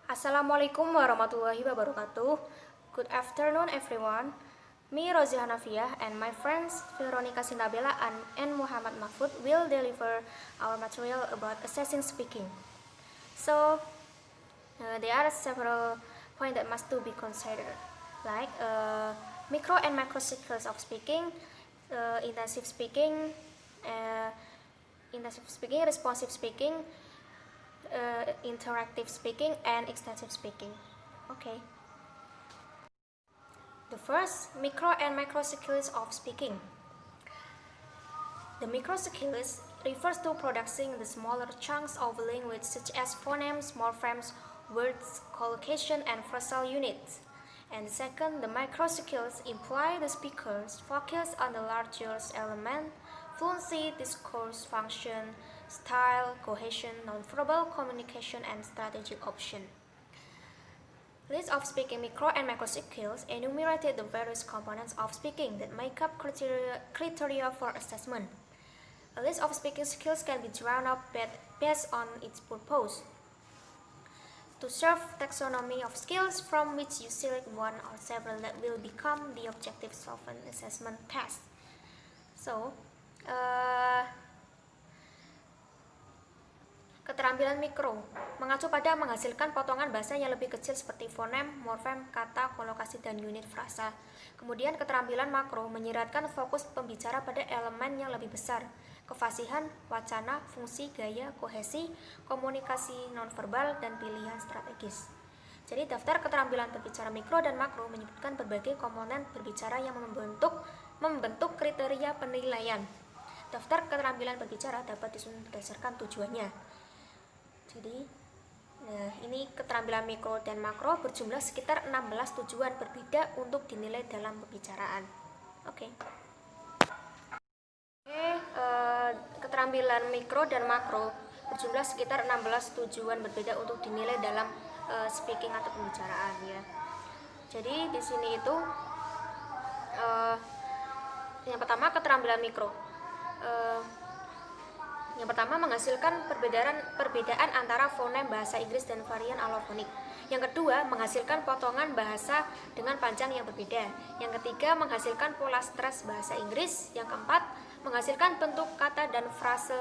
Assalamualaikum warahmatullahi wabarakatuh. Good afternoon everyone. Me Rozi Hanafiah and my friends Veronica Sintabela and Muhammad Mahfud will deliver our material about assessing speaking. So, there are several points that must to be considered, like micro and macro skills of speaking, intensive speaking, responsive speaking, interactive speaking, and extensive speaking. Okay. The first, micro and macro skills of speaking. The micro skills refers to producing the smaller chunks of language such as phonemes, morphemes, words, collocation, and phrasal units. And the second, the macro skills imply the speakers focus on the larger element, fluency, discourse function, style, cohesion, nonverbal communication, and strategic option. List of speaking micro and macro skills enumerated the various components of speaking that make up criteria for assessment. A list of speaking skills can be drawn up based on its purpose. To serve taxonomy of skills from which you select one or several that will become the objectives of an assessment test. So, keterampilan mikro mengacu pada menghasilkan potongan bahasa yang lebih kecil seperti fonem, morfem, kata, kolokasi, dan unit frasa. Kemudian keterampilan makro menyiratkan fokus pembicara pada elemen yang lebih besar, kefasihan, wacana, fungsi, gaya, kohesi, komunikasi nonverbal, dan pilihan strategis. Jadi daftar keterampilan berbicara mikro dan makro menyebutkan berbagai komponen berbicara yang membentuk kriteria penilaian. Daftar keterampilan berbicara dapat disusun berdasarkan tujuannya. Jadi, ini keterampilan mikro dan makro berjumlah sekitar 16 tujuan berbeda untuk dinilai dalam pembicaraan. Oke. Keterampilan mikro dan makro berjumlah sekitar 16 tujuan berbeda untuk dinilai dalam speaking atau pembicaraan ya. Jadi di sini itu yang pertama keterampilan mikro. Yang pertama menghasilkan perbedaan antara fonem bahasa Inggris dan varian allofonik. Yang kedua menghasilkan potongan bahasa dengan panjang yang berbeda. Yang ketiga menghasilkan pola stres bahasa Inggris. Yang keempat menghasilkan bentuk kata dan frase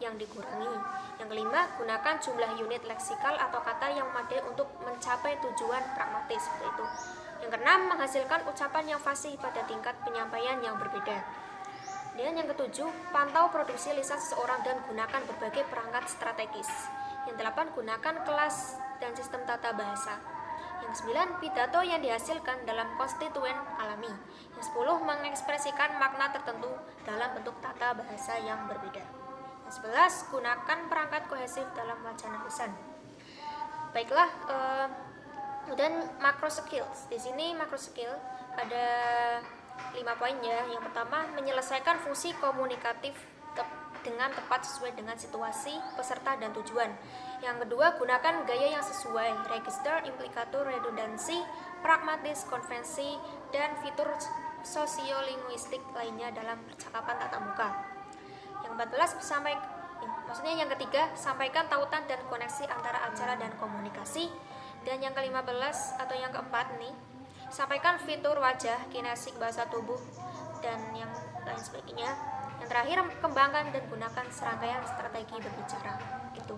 yang dikurangi. Yang kelima gunakan jumlah unit leksikal atau kata yang memadai untuk mencapai tujuan pragmatis seperti itu. Yang keenam menghasilkan ucapan yang fasih pada tingkat penyampaian yang berbeda. Dan yang ketujuh, pantau produksi lisan seseorang dan gunakan berbagai perangkat strategis. Yang delapan, gunakan kelas dan sistem tata bahasa. Yang sembilan, pidato yang dihasilkan dalam konstituen alami. Yang sepuluh, mengekspresikan makna tertentu dalam bentuk tata bahasa yang berbeda. Yang sebelas, gunakan perangkat kohesif dalam wacana lisan. Baiklah, dan macro skills. Di sini macro skill ada 5 poin ya. Yang pertama, menyelesaikan fungsi komunikatif dengan tepat sesuai dengan situasi, peserta, dan tujuan. Yang kedua, gunakan gaya yang sesuai, register, implikator, redundansi, pragmatis, konvensi, dan fitur sosiolinguistik lainnya dalam percakapan tatap muka. Yang 14, yang ketiga, sampaikan tautan dan koneksi antara acara dan komunikasi. Dan yang ke-15 atau yang keempat nih, sampaikan fitur wajah, kinesik, bahasa tubuh, dan yang lain sebagainya. Yang terakhir, kembangkan dan gunakan serangkaian strategi berbicara. Itu.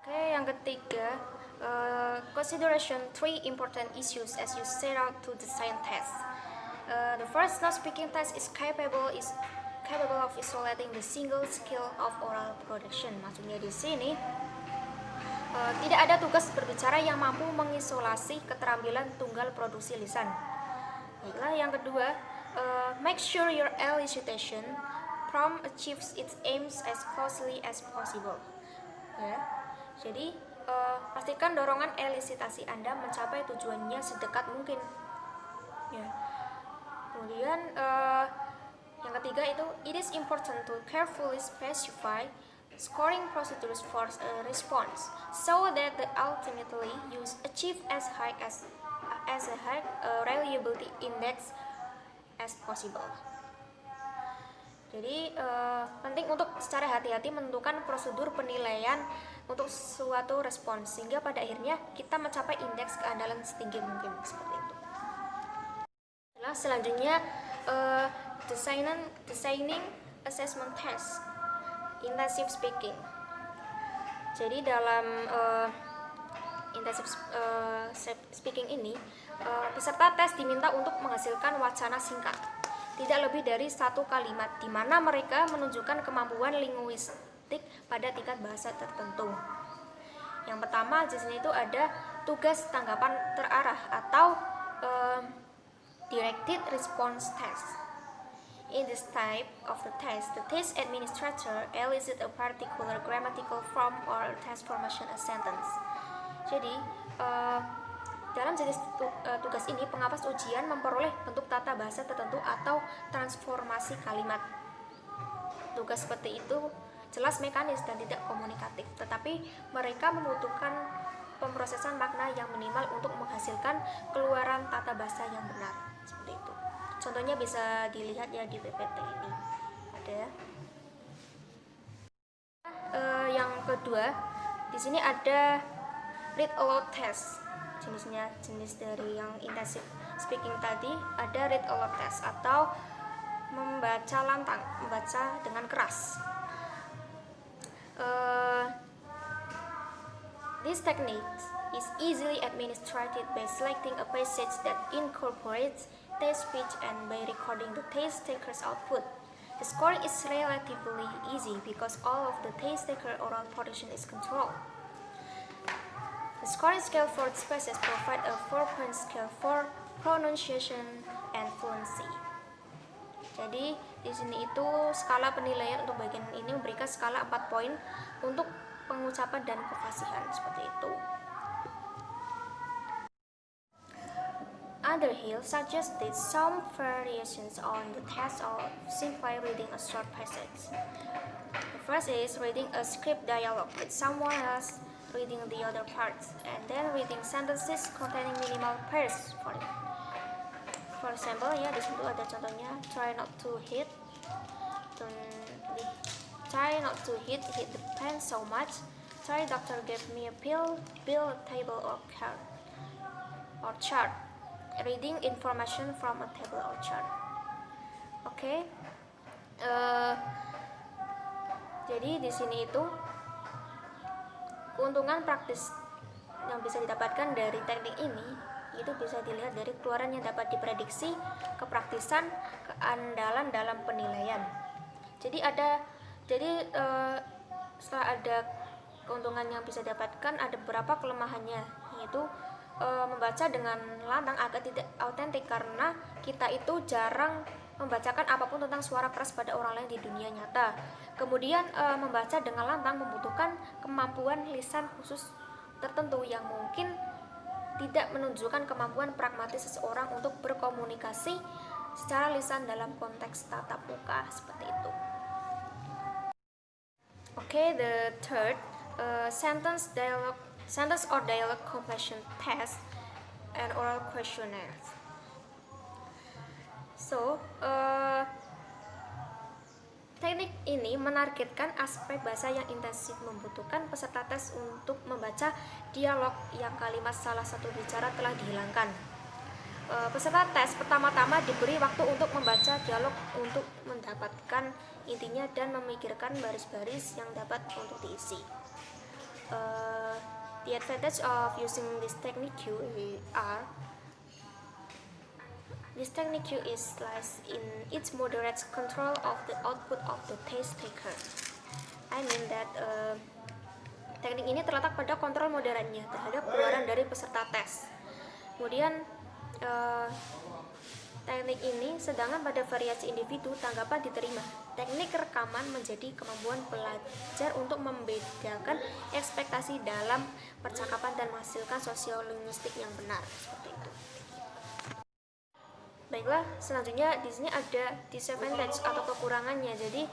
Oke, yang ketiga, consideration 3 important issues as you set out to design test. The first, no speaking test is capable of isolating the single skill of oral production. Maksudnya di sini tidak ada tugas berbicara yang mampu mengisolasi keterampilan tunggal produksi lisan. Baiklah, yang kedua, make sure your elicitation prompt achieves its aims as closely as possible. Ya, jadi pastikan dorongan elisitasi Anda mencapai tujuannya sedekat mungkin. Ya. Kemudian yang ketiga itu, it is important to carefully specify scoring procedures for a response so that the ultimately you achieve as high reliability index as possible. Jadi penting untuk secara hati-hati menentukan prosedur penilaian untuk suatu respons, sehingga pada akhirnya kita mencapai indeks keandalan setinggi mungkin, seperti itu. Selanjutnya designing assessment test intensive speaking. Jadi dalam intensive speaking ini peserta tes diminta untuk menghasilkan wacana singkat tidak lebih dari 1 kalimat, di mana mereka menunjukkan kemampuan linguistik pada tingkat bahasa tertentu. Yang pertama di sini itu ada tugas tanggapan terarah atau directed response test. In this type of the test administrator elicits a particular grammatical form or transformation a sentence. Jadi, dalam jenis tugas ini, pengawas ujian memperoleh bentuk tata bahasa tertentu atau transformasi kalimat. Tugas seperti itu jelas mekanis dan tidak komunikatif, tetapi mereka membutuhkan pemrosesan makna yang minimal untuk menghasilkan keluaran tata bahasa yang benar. Seperti itu. Contohnya bisa dilihat ya di PPT ini ada. Yang kedua, di sini ada read aloud test. Jenis dari yang intensive speaking tadi ada read aloud test atau membaca lantang, membaca dengan keras. This technique is easily administered by selecting a passage that incorporates test speech and by recording the test taker's output. The scoring is relatively easy because all of the test taker oral portion is controlled. The scoring scale for this passage provides a 4-point scale for pronunciation and fluency. Jadi di sini itu skala penilaian untuk bagian ini memberikan skala 4 poin untuk pengucapan dan kefasihan, seperti itu. Underhill suggested some variations on the test of simply reading a short passage. The first is reading a script dialogue with someone else reading the other parts, and then reading sentences containing minimal pairs for it. For example, ya di situ ada contohnya, try not to hit the pen so much. Try doctor gave me a pill, table or chart. Reading information from a table or chart. Oke. Jadi di sini itu keuntungan praktis yang bisa didapatkan dari teknik ini itu bisa dilihat dari keluaran yang dapat diprediksi, kepraktisan, keandalan dalam penilaian. Jadi setelah ada keuntungan yang bisa didapatkan, ada beberapa kelemahannya, yaitu membaca dengan lantang agak tidak autentik karena kita itu jarang membacakan apapun tentang suara keras pada orang lain di dunia nyata. Kemudian membaca dengan lantang membutuhkan kemampuan lisan khusus tertentu yang mungkin tidak menunjukkan kemampuan pragmatis seseorang untuk berkomunikasi secara lisan dalam konteks tatap muka, seperti itu. Okay, the third sentence or dialogue completion test and oral questionnaire. So, teknik ini menargetkan aspek bahasa yang intensif, membutuhkan peserta tes untuk membaca dialog yang kalimat salah satu bicara telah dihilangkan. Peserta tes pertama-tama diberi waktu untuk membaca dialog untuk mendapatkan intinya dan memikirkan baris-baris yang dapat untuk diisi. The advantage of using this technique lies in its moderate control of the output of the test taker. I mean that teknik ini terletak pada kontrol moderatnya terhadap keluaran dari peserta tes. Kemudian teknik ini sedangkan pada variasi individu tanggapan diterima. Teknik rekaman menjadi kemampuan pelajar untuk membedakan ekspektasi dalam percakapan dan menghasilkan sosiolinguistik yang benar, seperti itu. Baiklah, selanjutnya di sini ada disadvantage atau kekurangannya. Jadi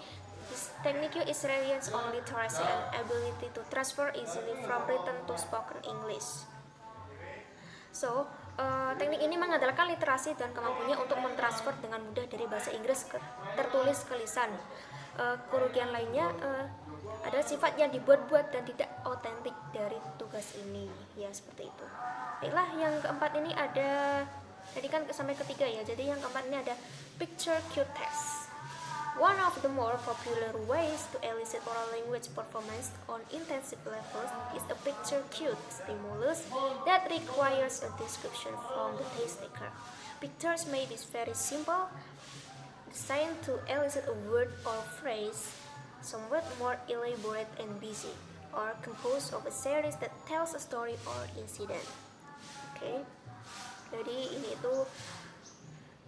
this technique is reliant on literacy and ability to transfer easily from written to spoken English. So, teknik ini mengandalkan literasi dan kemampuannya untuk mentransfer dengan mudah dari bahasa Inggris tertulis ke lisan. Kerugian lainnya, adalah sifat yang dibuat-buat dan tidak otentik dari tugas ini, ya seperti itu. Baiklah, yang keempat ini ada, tadi kan sampai ketiga ya, jadi yang keempat ini ada picture cue test. One of the more popular ways to elicit oral language performance on intensive levels is a picture cue stimulus that requires a description from the test taker. Pictures may be very simple, designed to elicit a word or phrase, somewhat more elaborate and busy, or composed of a series that tells a story or incident. Oke, jadi ini itu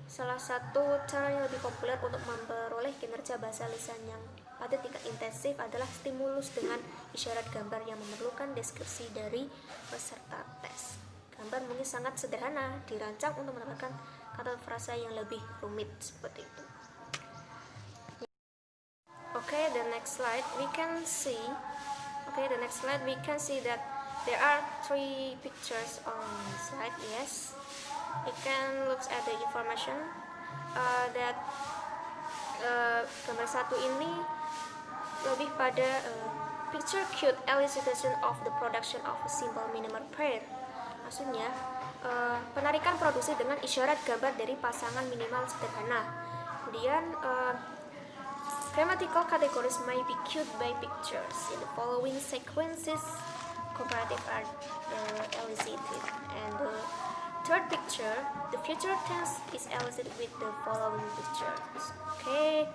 salah satu cara yang lebih populer untuk memperoleh kinerja bahasa lisan yang pada tingkat intensif adalah stimulus dengan isyarat gambar yang memerlukan deskripsi dari peserta tes. Gambar mungkin sangat sederhana, dirancang untuk mendapatkan kata frasa yang lebih rumit seperti itu. Okay, the next slide we can see. That there are 3 pictures on the slide. Yes, we can look at the information that gambar 1 ini lebih pada picture cue elicitation of the production of a simple minimal pair. Maksudnya penarikan produksi dengan isyarat gambar dari pasangan minimal sederhana. Kemudian grammatical categories may be cued by pictures. In the following sequences, comparative are elicited. And the third picture, the future tense is elicited with the following pictures. Okay.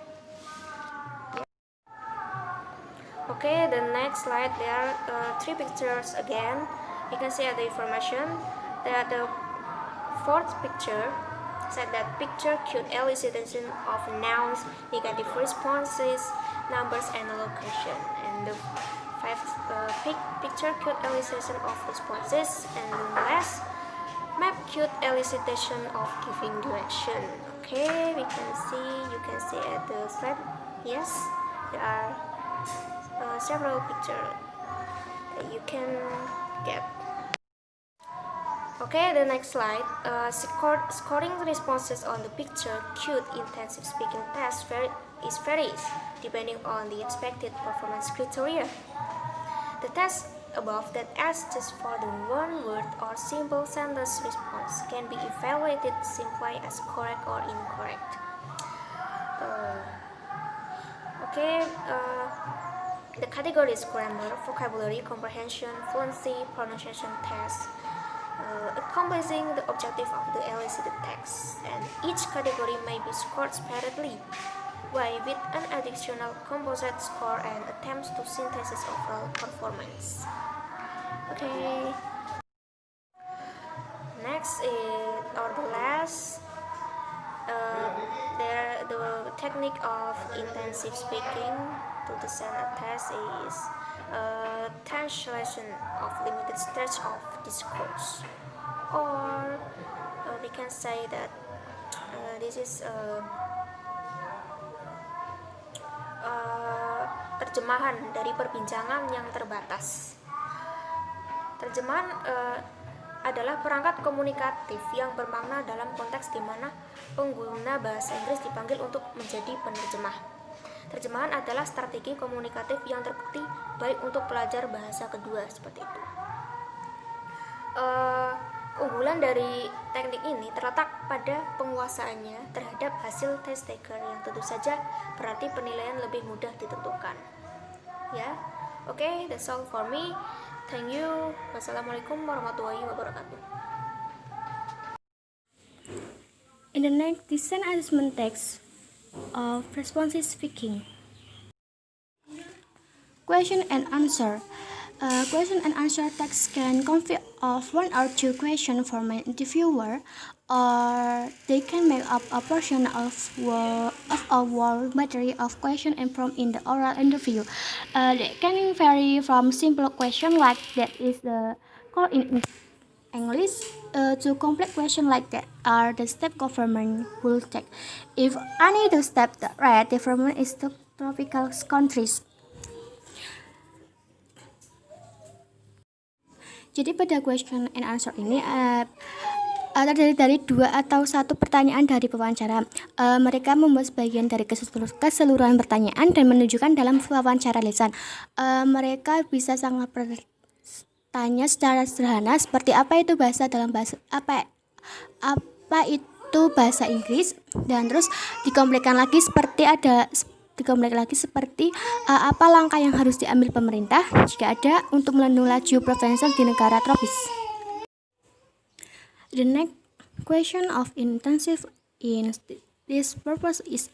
Okay, the next slide, there are 3 pictures again. You can see at the information that the fourth picture said that picture cued elicitation of nouns, negative responses, numbers, and location. And the fifth picture cued elicitation of responses. And the last, map cued elicitation of giving direction. Okay, you can see at the slide. Yes, there are several pictures that you can get. Okay, the next slide. Scoring responses on the picture cued intensive speaking test varies depending on the expected performance criteria. The test above that asks just for the one word or simple sentence response can be evaluated simply as correct or incorrect. The categories grammar, vocabulary, comprehension, fluency, pronunciation tests, accomplishing the objective of the elicited text, and each category may be scored separately, with an additional composite score and attempts to synthesize overall performance. Okay. Next is, or the last, the technique of intensive speaking to design a test is translation of limited stretch of discourse, or we can say that this is terjemahan dari perbincangan yang terbatas. Terjemahan adalah perangkat komunikatif yang bermakna dalam konteks di mana pengguna bahasa Inggris dipanggil untuk menjadi penerjemah. Terjemahan adalah strategi komunikatif yang terbukti baik untuk pelajar bahasa kedua seperti itu. Unggulan dari teknik ini terletak pada penguasaannya terhadap hasil test taker yang tentu saja berarti penilaian lebih mudah ditentukan. Ya, oke, that's all for me. Thank you. Wassalamualaikum warahmatullahi wabarakatuh. In the next design assessment text of responsive speaking. Question and answer. Question and answer text can consist of 1 or 2 questions from an interviewer, or they can make up a portion of a whole battery of questions and prompts in the oral interview. They can vary from simple questions like that is the call in English to complex questions like that are the step government will take if any the step that right development is to tropical countries. Jadi pada question and answer ini terdiri dari 2 atau 1 pertanyaan dari pewawancara. Mereka membuat sebagian dari keseluruhan pertanyaan dan menunjukkan dalam wawancara lisan. Mereka bisa sangat bertanya secara sederhana seperti apa itu bahasa Inggris, dan terus dikomplikkan lagi seperti apa langkah yang harus diambil pemerintah jika ada untuk melindungi laju preferensial di negara tropis. The next question of intensive in this purpose is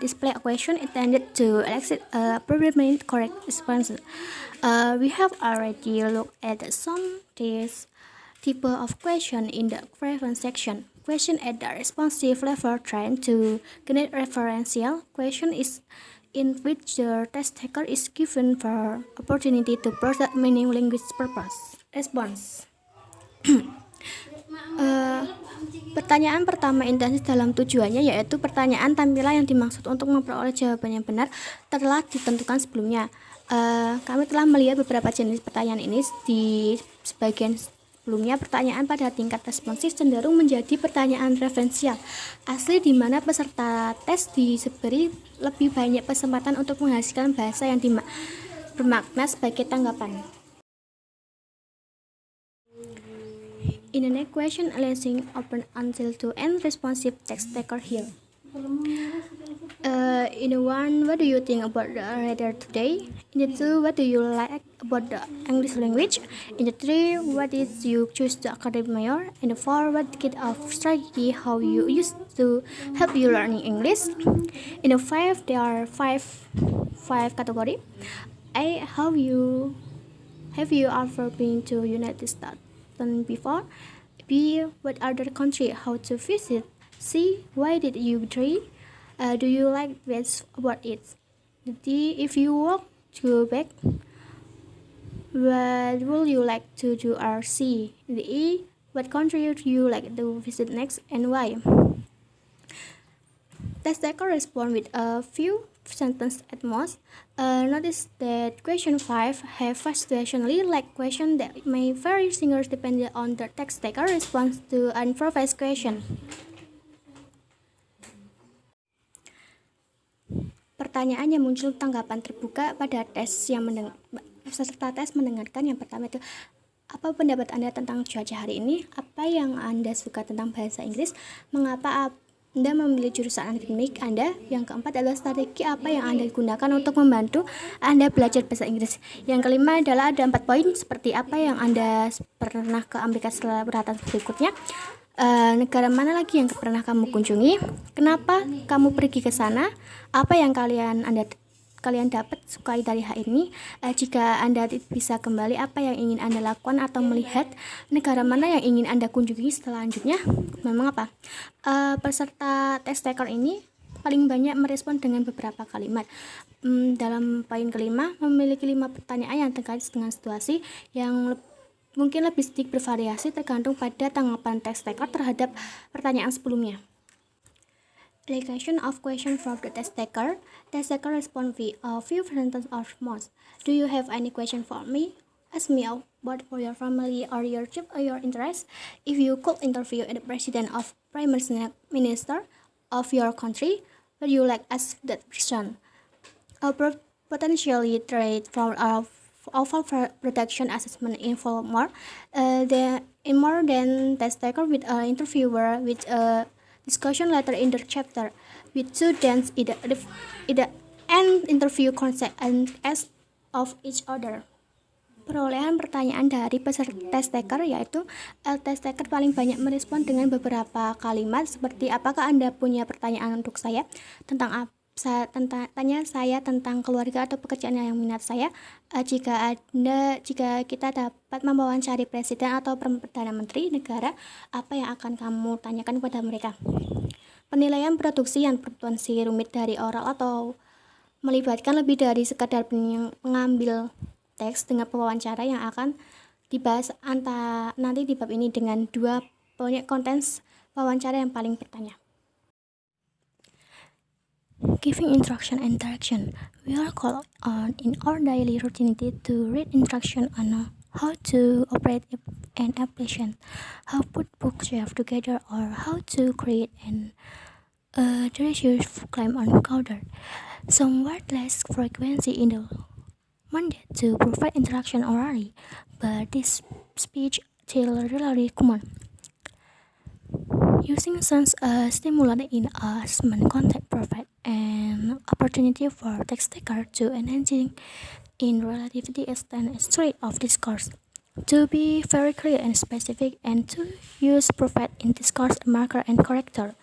display a question intended to elicit a predetermined correct response. We have already looked at some this type of question in the preference section. Question at the responsive level trying to generate referential question is in which the test taker is given the opportunity to process meaning language purpose response. Pertanyaan pertama intensif dalam tujuannya yaitu pertanyaan tampilan yang dimaksud untuk memperoleh jawaban yang benar telah ditentukan sebelumnya. Kami telah melihat beberapa jenis pertanyaan ini di sebagian sebelumnya. Pertanyaan pada tingkat responsif cenderung menjadi pertanyaan referensial asli di mana peserta tes diberi lebih banyak kesempatan untuk menghasilkan bahasa yang bermakna sebagai tanggapan. In the next question, listing open until to end responsive text taker here. In the 1, what do you think about the reader today? In the 2, what do you like about the English language? In the 3, what did you choose the academic major? In the 4, what kind of strategy how you used to help you learning English? In the 5, there are five category. A, have you ever been to United States before? B, what other country how to visit? C, why did you betray? Do you like best about it? D, if you were to go back, what would you like to do? Or C, the E, what country would you like to visit next and why? Test taker respond with a few sentences at most. Notice that question 5 have situationally like question that may vary singers depending on the text taker response to an improvised question. Pertanyaan yang muncul tanggapan terbuka pada tes yang peserta tes mendengarkan. Yang pertama itu, apa pendapat Anda tentang cuaca hari ini? Apa yang Anda suka tentang bahasa Inggris? Mengapa Anda memilih jurusan akademik Anda? Yang keempat adalah strategi apa yang Anda gunakan untuk membantu Anda belajar bahasa Inggris. Yang kelima adalah ada 4 poin seperti apa yang Anda pernah ke Amerika setelah perhatian berikutnya. Negara mana lagi yang pernah kamu kunjungi? Kenapa kamu pergi ke sana? Apa yang kalian dapat sukai dari hal ini? Jika Anda bisa kembali, apa yang ingin Anda lakukan atau melihat? Negara mana yang ingin Anda kunjungi selanjutnya? Memang apa? Peserta test taker ini paling banyak merespon dengan beberapa kalimat. Dalam poin kelima, memiliki 5 pertanyaan yang terkait dengan situasi yang mungkin lebih sedikit bervariasi tergantung pada tanggapan test taker terhadap pertanyaan sebelumnya. Allocation of question from the test taker. Test taker respond with a few sentences or most. Do you have any question for me? Ask me about for your family or your job or your interest. If you could interview the president of prime minister of your country, would you like ask that question? Potentially trade for overall production assessment involve more than test taker with an interviewer with a discussion later in the chapter with students either and interview concept and as of each other. Perolehan pertanyaan dari peserta test taker yaitu test taker paling banyak merespon dengan beberapa kalimat seperti apakah Anda punya pertanyaan untuk saya tentang tanya saya tentang keluarga atau pekerjaan yang minat saya. Jika kita dapat mewawancari presiden atau perdana menteri negara, apa yang akan kamu tanyakan kepada mereka? Penilaian produksi yang berpotensi rumit dari oral atau melibatkan lebih dari sekadar mengambil teks dengan pewawancara yang akan dibahas nanti di bab ini dengan 2 banyak konten wawancara yang paling bertanya. Giving instruction and direction. We are called on in our daily routine to read instruction on how to operate an application, how put bookshelf together, or how to create an delicious claim on counter. Some word less frequency in the Monday to provide interaction orally, but this speech still really common. Using sense stimuli in assessment content provide an opportunity for text taker to engaging in relativity extent straight of discourse. To be very clear and specific, and to use provide in discourse marker and corrector.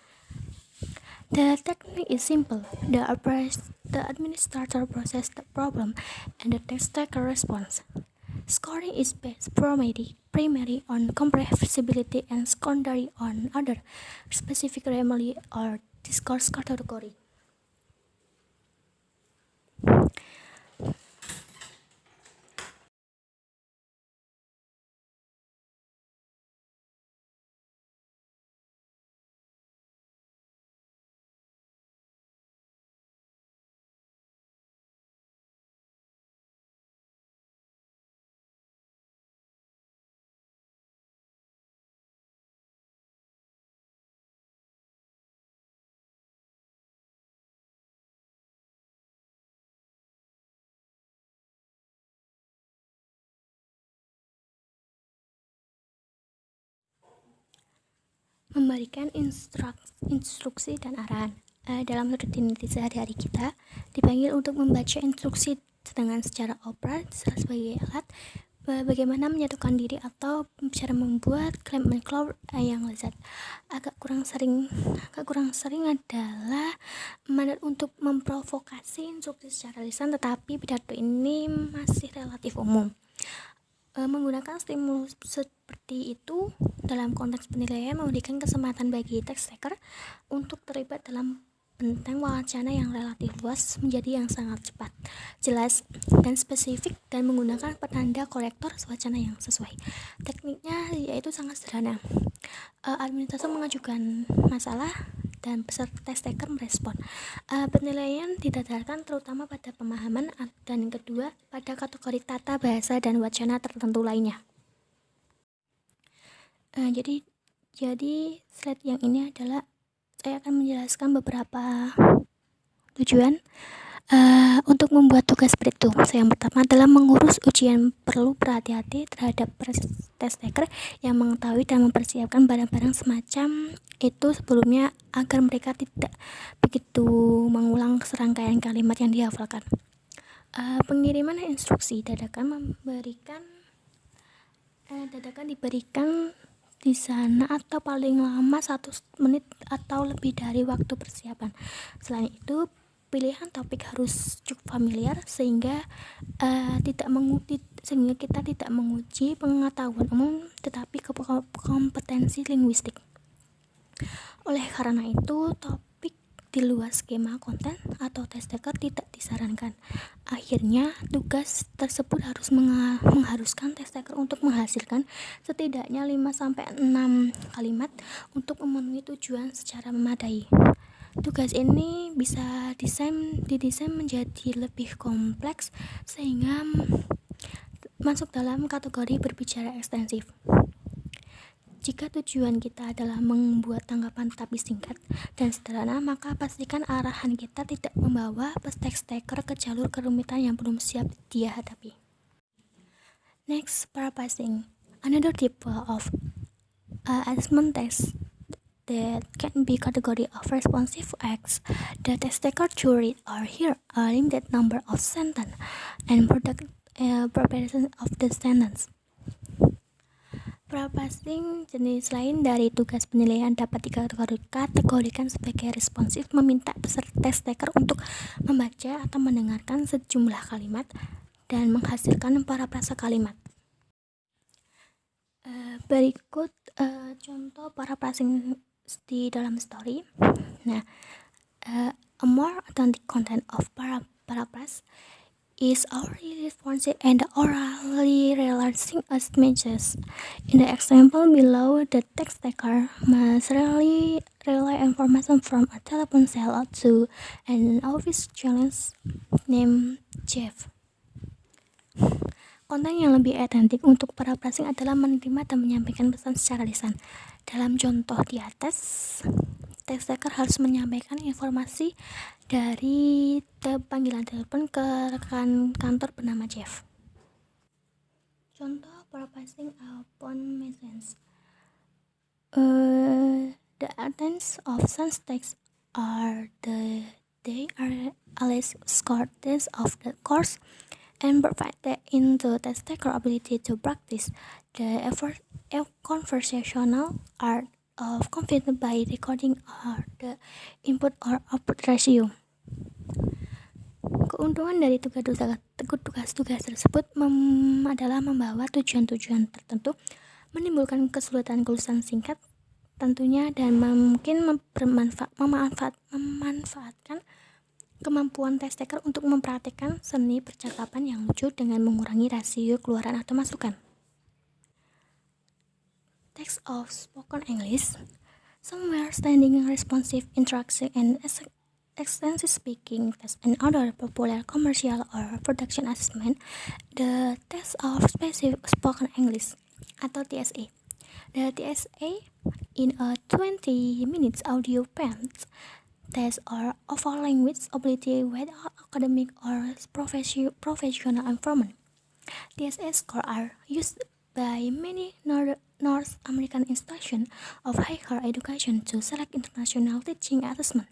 The technique is simple. The administrator processes the problem and the text taker responds. Scoring is based primary on comprehensibility and secondary on other specific remedy or discourse category. Memberikan instruksi dan arahan. Dalam rutinitas sehari-hari kita dipanggil untuk membaca instruksi dengan secara operat sebagai alat bagaimana menyatukan diri atau cara membuat claim and cloud yang lezat. Agak kurang sering adalah mandat untuk memprovokasi instruksi secara lisan, tetapi pidato ini masih relatif umum. Menggunakan stimulus seperti itu dalam konteks penilaian memberikan kesempatan bagi text taker untuk terlibat dalam bentang wacana yang relatif luas menjadi yang sangat cepat, jelas, dan spesifik, dan menggunakan penanda korektor wacana yang sesuai. Tekniknya yaitu sangat sederhana. Administrator mengajukan masalah dan peserta text taker merespon. Penilaian didasarkan terutama pada pemahaman, dan yang kedua pada kategori tata bahasa dan wacana tertentu lainnya. Jadi slide yang ini adalah saya akan menjelaskan beberapa tujuan untuk membuat tugas seperti itu. Yang pertama adalah mengurus ujian, perlu berhati-hati terhadap test taker yang mengetahui dan mempersiapkan barang-barang semacam itu sebelumnya agar mereka tidak begitu mengulang serangkaian kalimat yang dihafalkan. Pengiriman instruksi dadakan diberikan di sana atau paling lama 1 menit atau lebih dari waktu persiapan. Selain itu, pilihan topik harus cukup familiar sehingga kita tidak menguji pengetahuan umum tetapi kompetensi linguistik. Oleh karena itu, topik di luar skema konten atau test taker tidak disarankan. Akhirnya, tugas tersebut harus mengharuskan test taker untuk menghasilkan setidaknya 5-6 kalimat untuk memenuhi tujuan secara memadai. Tugas ini bisa didesain menjadi lebih kompleks sehingga masuk dalam kategori berbicara ekstensif. Jika tujuan kita adalah membuat tanggapan tapi singkat dan sederhana, maka pastikan arahan kita tidak membawa text taker ke jalur kerumitan yang belum siap dia hadapi. Next, paraphrasing. Another type of assessment text that can be category of responsive acts. The text taker to read or hear a limited number of sentences and product preparation of the sentence. Paraphrasing jenis lain dari tugas penilaian dapat dikategorikan sebagai responsif, meminta peserta test taker untuk membaca atau mendengarkan sejumlah kalimat dan menghasilkan parafrase kalimat. Berikut contoh paraphrasing di dalam story. Nah, a more authentic content of paraphrase is orally responsive and orally realizing as messages. In the example below, the text taker must relay information from a telephone cell to an office challenge named Jeff. Konten yang lebih otentik untuk para pressing adalah menerima dan menyampaikan pesan secara lisan. Dalam contoh di atas, test taker harus menyampaikan informasi dari panggilan telepon ke rekan kantor bernama Jeff. Contoh paraphrasing upon message. The attempts of some texts are they are always scored test of the course and provided into test taker ability to practice the conversational art of confident by recording or the input or output ratio. Keuntungan dari tugas-tugas tersebut adalah membawa tujuan-tujuan tertentu, menimbulkan kesulitan tulisan singkat tentunya, dan mungkin memanfaatkan kemampuan test taker untuk mempraktikkan seni percakapan yang lucu dengan mengurangi rasio keluaran atau masukan. Text of spoken English. Somewhere standing responsive interaction and extensive speaking test and other popular commercial or production assessment. The test of specific spoken English atau TSA. The TSA in a 20 minutes audio pens test or overall language ability, whether academic or professional environment. TSA scores are used by many North American institutions of higher education to select international teaching assessment.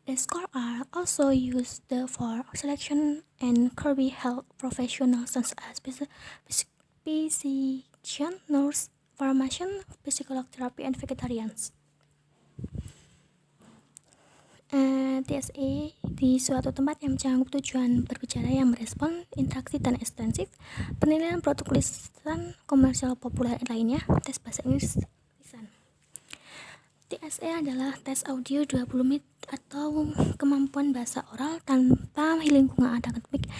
The scores are also used for selection and career health professionals such as physicians, nurse, pharmacians, psychology therapy, and vegetarians. TSA di suatu tempat yang mencakup tujuan berbicara yang merespon, interaksi dan ekstensif, penilaian produk lisan komersial populer lainnya, tes bahasa Inggris lisan. TSA adalah tes audio 20 menit atau kemampuan bahasa oral tanpa lingkungan akademik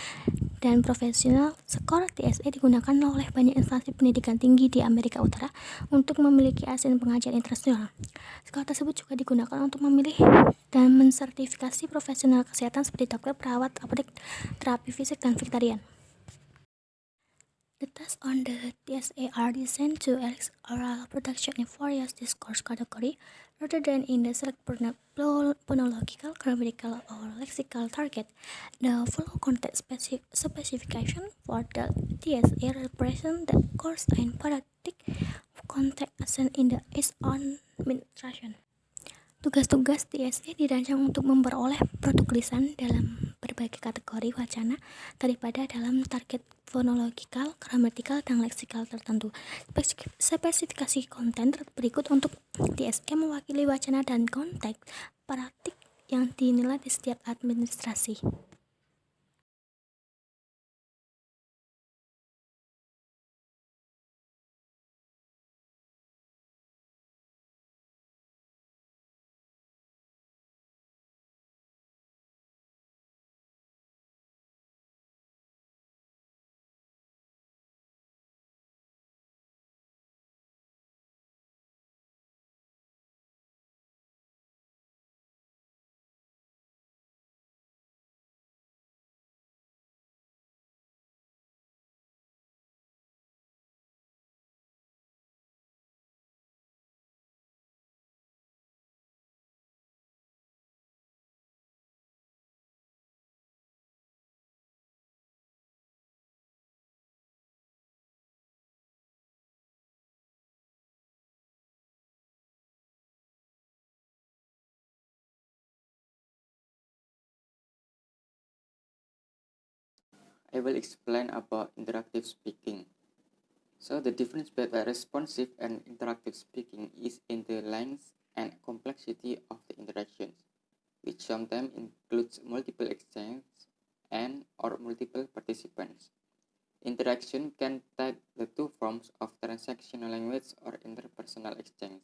dan profesional. Skor TSA digunakan oleh banyak instansi pendidikan tinggi di Amerika Utara untuk memiliki izin pengajar internasional. Skor tersebut juga digunakan untuk memilih dan mensertifikasi profesional kesehatan seperti dokter, perawat, apotek, terapi fisik, dan vegetarian. The tests on the TSA are designed to elicit oral production in various discourse categories rather than in the select phonological, grammatical, or lexical target. The full content specification for the TSA represents the course and paradigmatic content accent in the its own administration. Tugas-tugas TSA dirancang untuk memperoleh produk lisan dalam berbagai kategori wacana daripada dalam target fonologikal, gramatikal, dan leksikal tertentu. Spesifikasi konten berikut untuk TSA mewakili wacana dan konteks praktik yang dinilai di setiap administrasi. I will explain about interactive speaking. So the difference between responsive and interactive speaking is in the length and complexity of the interactions, which sometimes includes multiple exchanges and or multiple participants. Interaction can take the two forms of transactional language or interpersonal exchange.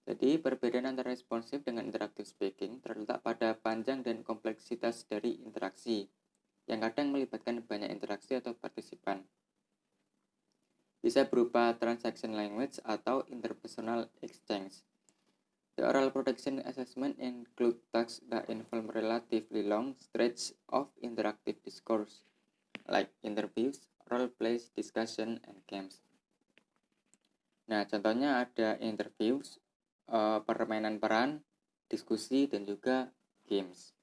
Jadi, perbedaan antara responsif dengan interactive speaking terletak pada panjang dan kompleksitas dari interaksi, yang kadang melibatkan banyak interaksi atau partisipan. Bisa berupa transaction language atau interpersonal exchange. The oral production assessment include tasks that involve relatively long stretch of interactive discourse, like interviews role plays, discussion, and games. Nah, contohnya ada interviews, permainan peran, diskusi, dan juga games.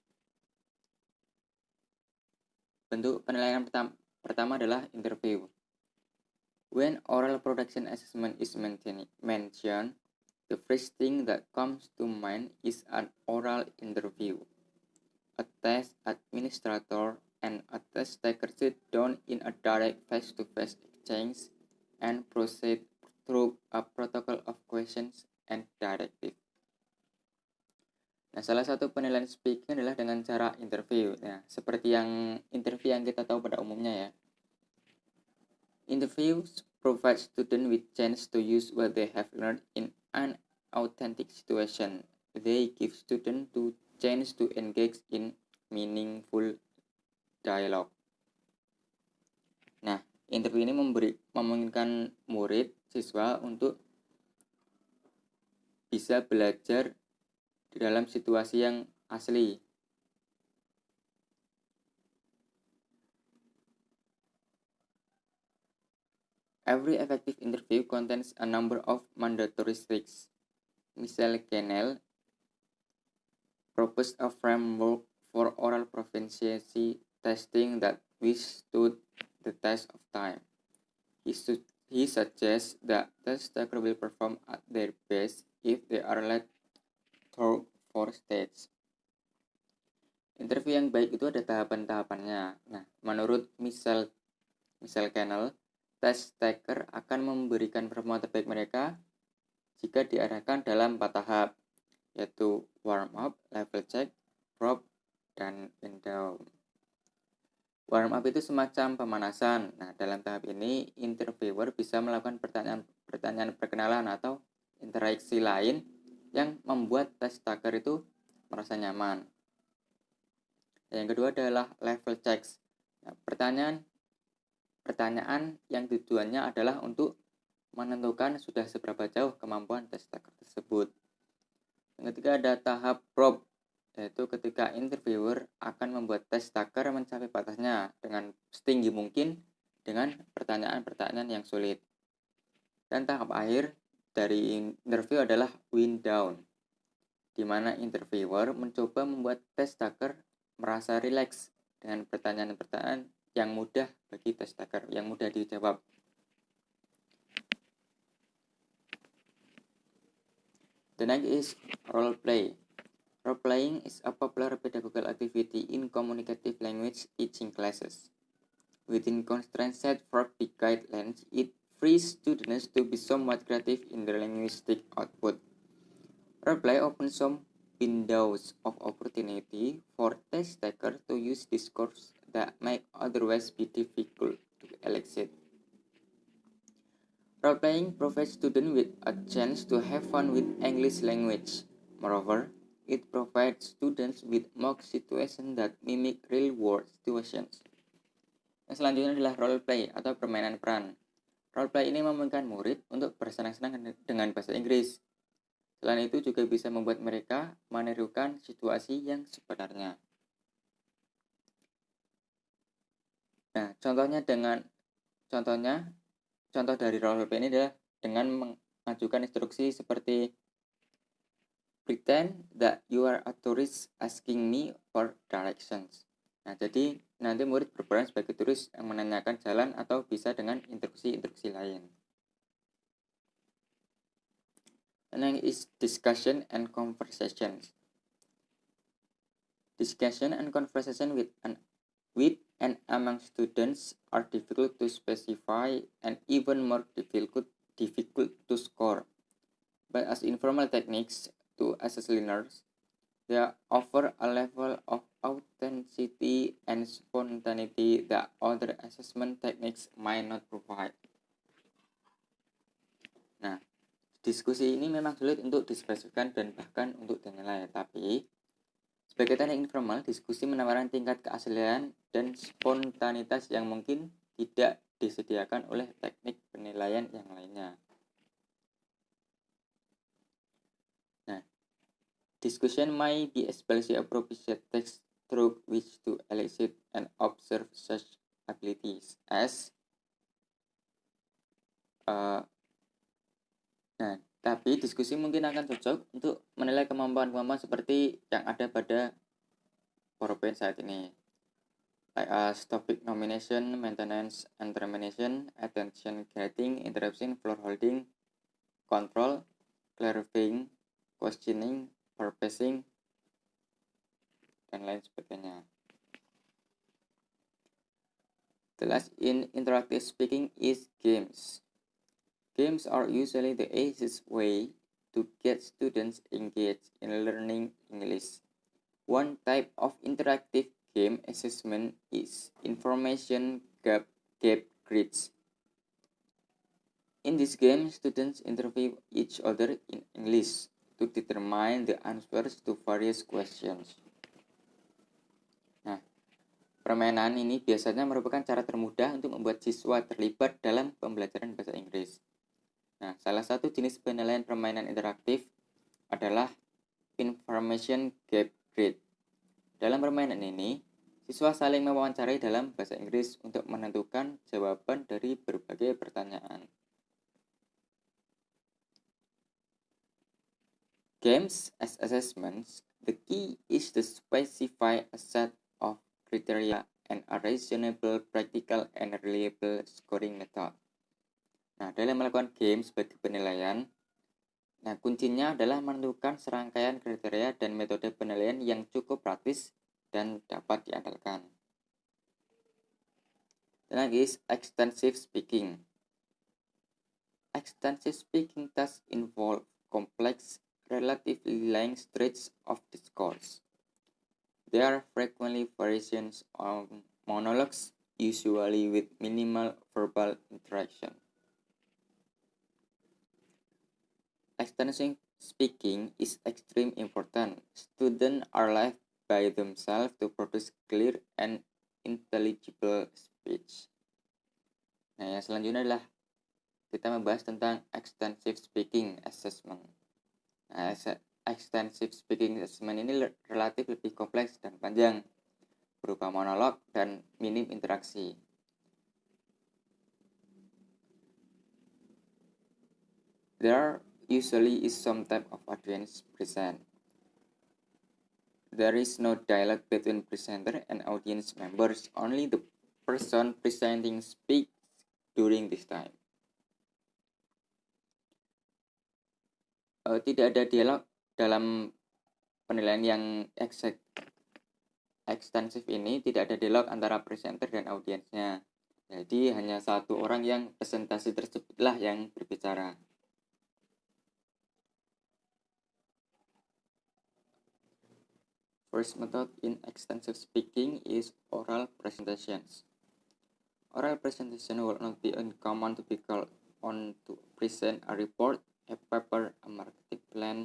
Bentuk penilaian pertama adalah interview. When oral production assessment is mentioned, the first thing that comes to mind is an oral interview. A test administrator and a test taker sit down in a direct face-to-face exchange and proceed through a protocol of questions and directives. Nah, salah satu penilaian speaking adalah dengan cara interview. Nah, seperti yang interview yang kita tahu pada umumnya ya. Interviews provide students with chance to use what they have learned in an authentic situation. They give students to chance to engage in meaningful dialogue. Nah, interview ini memungkinkan murid, siswa untuk bisa belajar di dalam situasi yang asli. Every effective interview contains a number of mandatory tricks. Michelle Kennel proposed a framework for oral proficiency testing that withstood the test of time. He suggests that test takers will perform at their best if they are led through 4 stages. Interview yang baik itu ada tahapan-tahapannya. Nah, menurut Michelle Kennel, test taker akan memberikan performa terbaik mereka jika diarahkan dalam 4 tahap, yaitu warm up, level check, probe, dan wind down. Warm up itu semacam pemanasan. Nah, dalam tahap ini, interviewer bisa melakukan pertanyaan perkenalan atau interaksi lain yang membuat test taker itu merasa nyaman. Yang kedua adalah level checks. Nah, pertanyaan yang tujuannya adalah untuk menentukan sudah seberapa jauh kemampuan test taker tersebut. Yang ketiga ada tahap probe, yaitu ketika interviewer akan membuat test taker mencapai batasnya dengan setinggi mungkin dengan pertanyaan-pertanyaan yang sulit. Dan tahap akhir dari interview adalah wind down, di mana interviewer mencoba membuat test taker merasa rileks dengan pertanyaan-pertanyaan yang mudah bagi test taker, yang mudah dijawab. The next is role play. Role playing is a popular pedagogical activity in communicative language teaching classes. Within constraints set for big guidelines, it frees students to be somewhat creative in their linguistic output. Role play opens some windows of opportunity for test takers to use discourse that might otherwise be difficult to elicit. Role-playing provides students with a chance to have fun with English language. Moreover, it provides students with mock situations that mimic real-world situations. Yang selanjutnya adalah role-play atau permainan peran. Role-play ini memungkinkan murid untuk bersenang-senang dengan bahasa Inggris. Selain itu juga bisa membuat mereka menirukan situasi yang sebenarnya. Nah, contoh dari role-play ini adalah dengan mengajukan instruksi seperti pretend that you are a tourist asking me for directions. Nah, jadi nanti murid berperan sebagai turis yang menanyakan jalan atau bisa dengan instruksi-instruksi lain. And then is discussion and conversations. Discussion and conversation with and among students are difficult to specify and even more difficult to score. But as informal techniques to assess learners, they offer a level of authenticity and spontaneity that other assessment techniques might not provide. Nah, diskusi ini memang sulit untuk dispesifikkan dan bahkan untuk dinilai, tapi sebagai teknik informal, diskusi menawarkan tingkat keaslian dan spontanitas yang mungkin tidak disediakan oleh teknik penilaian yang lainnya. Nah, discussion may be especially appropriate text through which to elicit and observe such abilities as Nah, tapi diskusi mungkin akan cocok untuk menilai kemampuan-kemampuan seperti yang ada pada PowerPoint saat ini. Like as topic nomination, maintenance and termination, attention getting, interruption, floor holding, control, clarifying, questioning, purposing, dan lain sebagainya. The last in interactive speaking is games. Games are usually the easiest way to get students engaged in learning English. One type of interactive game assessment is information gap grids. In this game, students interview each other in English to determine the answers to various questions. Nah, permainan ini biasanya merupakan cara termudah untuk membuat siswa terlibat dalam pembelajaran bahasa Inggris. Nah, salah satu jenis penilaian permainan interaktif adalah information gap grid. Dalam permainan ini, siswa saling mewawancarai dalam bahasa Inggris untuk menentukan jawaban dari berbagai pertanyaan. Games as assessments, the key is to specify a set of criteria and a reasonable, practical, and reliable scoring method. Nah, dalam melakukan game sebagai penilaian, kuncinya adalah menentukan serangkaian kriteria dan metode penilaian yang cukup praktis dan dapat diandalkan. Dan lagi is extensive speaking. Extensive speaking tasks involve complex, relatively length stretches of discourse. There are frequently variations on monologues, usually with minimal verbal interaction. Extensive speaking is extremely important. Students are left by themselves to produce clear and intelligible speech. Nah, yang selanjutnya adalah kita membahas tentang extensive speaking assessment. Nah, extensive speaking assessment ini relatif lebih kompleks dan panjang, berupa monolog dan minim interaksi. There usually is some type of audience present. There is no dialogue between presenter and audience members. Only the person presenting speaks during this time. Tidak ada dialog dalam penilaian yang ekstensif ini. Tidak ada dialog antara presenter dan audiensnya. Jadi hanya satu orang yang presentasi tersebutlah yang berbicara. First method in extensive speaking is oral presentations. Oral presentation will not be uncommon to be called on to present a report, a paper, a marketing plan,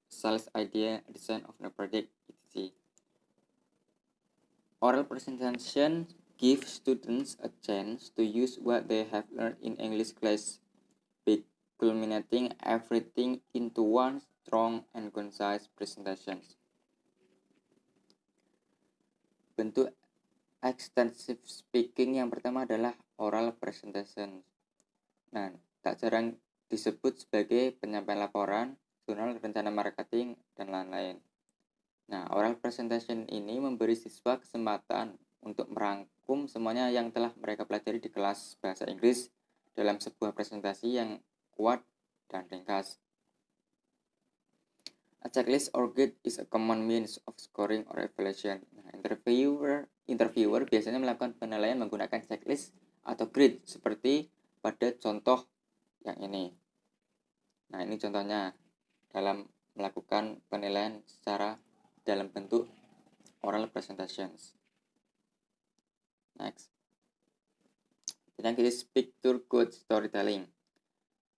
sales idea, design of a project, etc. Oral presentation gives students a chance to use what they have learned in English class, by culminating everything into one strong and concise presentation. Bentuk extensive speaking yang pertama adalah oral presentation. Nah, tak jarang disebut sebagai penyampaian laporan, jurnal rencana marketing, dan lain-lain. Nah, oral presentation ini memberi siswa kesempatan untuk merangkum semuanya yang telah mereka pelajari di kelas bahasa Inggris dalam sebuah presentasi yang kuat dan ringkas. A checklist or grid is a common means of scoring or evaluation. Nah, interviewer biasanya melakukan penilaian menggunakan checklist atau grid seperti pada contoh yang ini. Nah, ini contohnya dalam melakukan penilaian secara dalam bentuk oral presentations. Next. Yang ketiga is picture quote storytelling.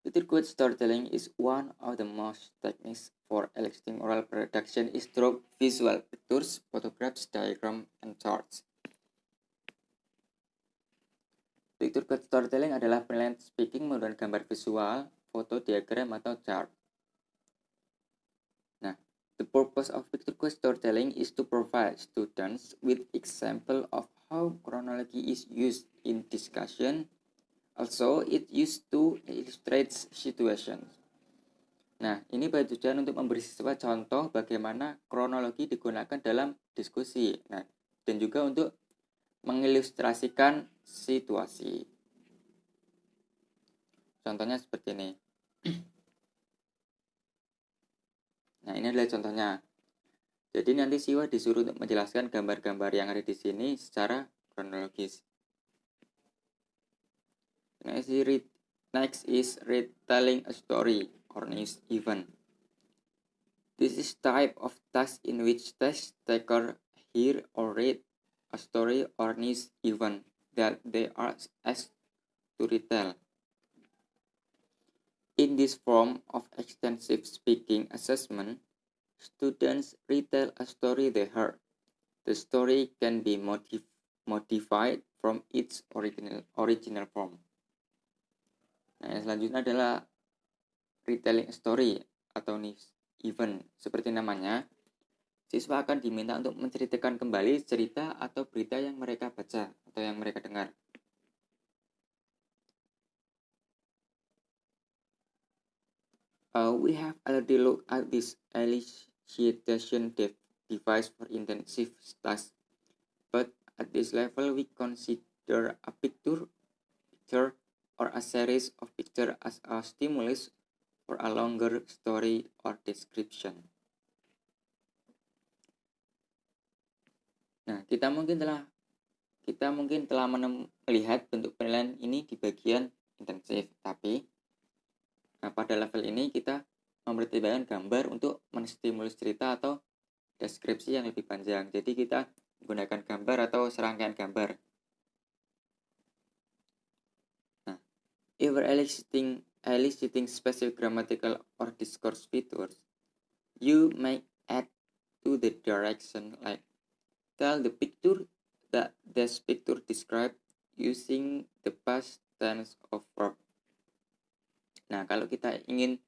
Picture quote storytelling is one of the most techniques for eliciting oral production is through visual pictures, photographs, diagrams, and charts. Picture quote storytelling adalah penilaian speaking menggunakan gambar visual, foto, diagram, atau chart. Nah, the purpose of picture quote storytelling is to provide students with example of how chronology is used in discussion, Also, it used to illustrate situations. Nah, ini bertujuan untuk memberi siswa contoh bagaimana kronologi digunakan dalam diskusi. Nah, dan juga untuk mengilustrasikan situasi. Contohnya seperti ini. Nah, ini adalah contohnya. Jadi nanti siswa disuruh untuk menjelaskan gambar-gambar yang ada di sini secara kronologis. Next is retelling a story or news event. This is type of task in which test taker hear or read a story or news event that they are asked to retell. In this form of extensive speaking assessment, students retell a story they heard. The story can be modified from its original form. Nah, yang selanjutnya adalah retelling story atau news event. Seperti namanya, siswa akan diminta untuk menceritakan kembali cerita atau berita yang mereka baca atau yang mereka dengar. We have already looked at this elicitation device for intensive tasks, but at this level we consider a picture or a series of pictures as a stimulus for a longer story or description. Nah, kita mungkin telah melihat bentuk penilaian ini di bagian intensif, tapi pada level ini kita mempertimbangkan gambar untuk menstimulus cerita atau deskripsi yang lebih panjang. Jadi kita menggunakan gambar atau serangkaian gambar. Nah, if we're eliciting specific grammatical or discourse features, you may add to the direction like tell the picture that this picture described using the past tense of verb. Nah, kalau kita ingin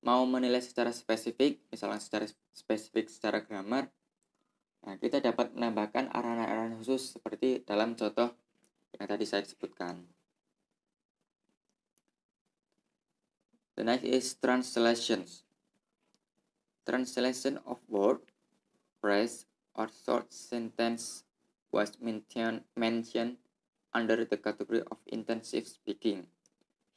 mau menilai secara spesifik, misalnya secara grammar, nah kita dapat menambahkan arahan-arahan khusus seperti dalam contoh yang tadi saya sebutkan. The next is translations. Translation of word, phrase, or short sentence was mentioned under the category of intensive speaking.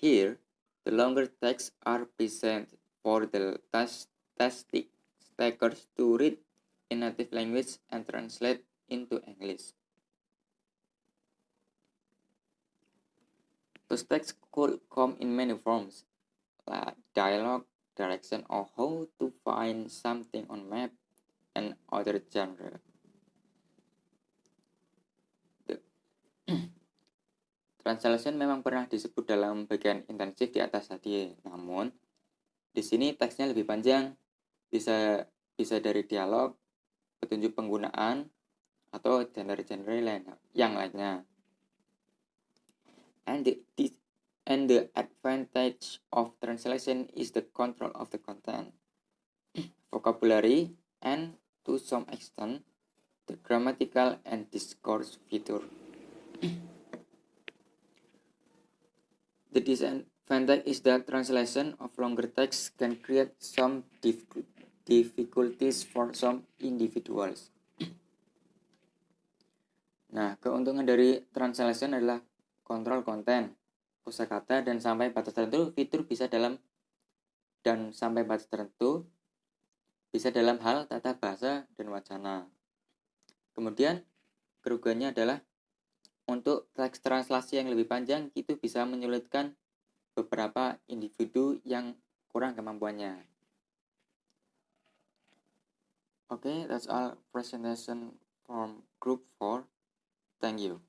Here, the longer texts are present for the task takers to read in native language and translate into English. Those texts could come in many forms, like dialogue, direction, or how to find something on map, and other genre. Translation memang pernah disebut dalam bagian intensif di atas tadi, namun di sini teksnya lebih panjang, bisa dari dialog, petunjuk penggunaan, atau genre-genre yang lainnya. And the advantage of translation is the control of the content, vocabulary, and to some extent the grammatical and discourse feature. The disadvantage is that translation of longer text can create some difficulties for some individuals. Nah, keuntungan dari translation adalah kontrol konten, kosakata, dan sampai batas tertentu fitur bisa dalam hal tata bahasa dan wacana. Kemudian kerugiannya adalah untuk teks translasi yang lebih panjang itu bisa menyulitkan beberapa individu yang kurang kemampuannya. Okay, that's all presentation from group 4. Thank you.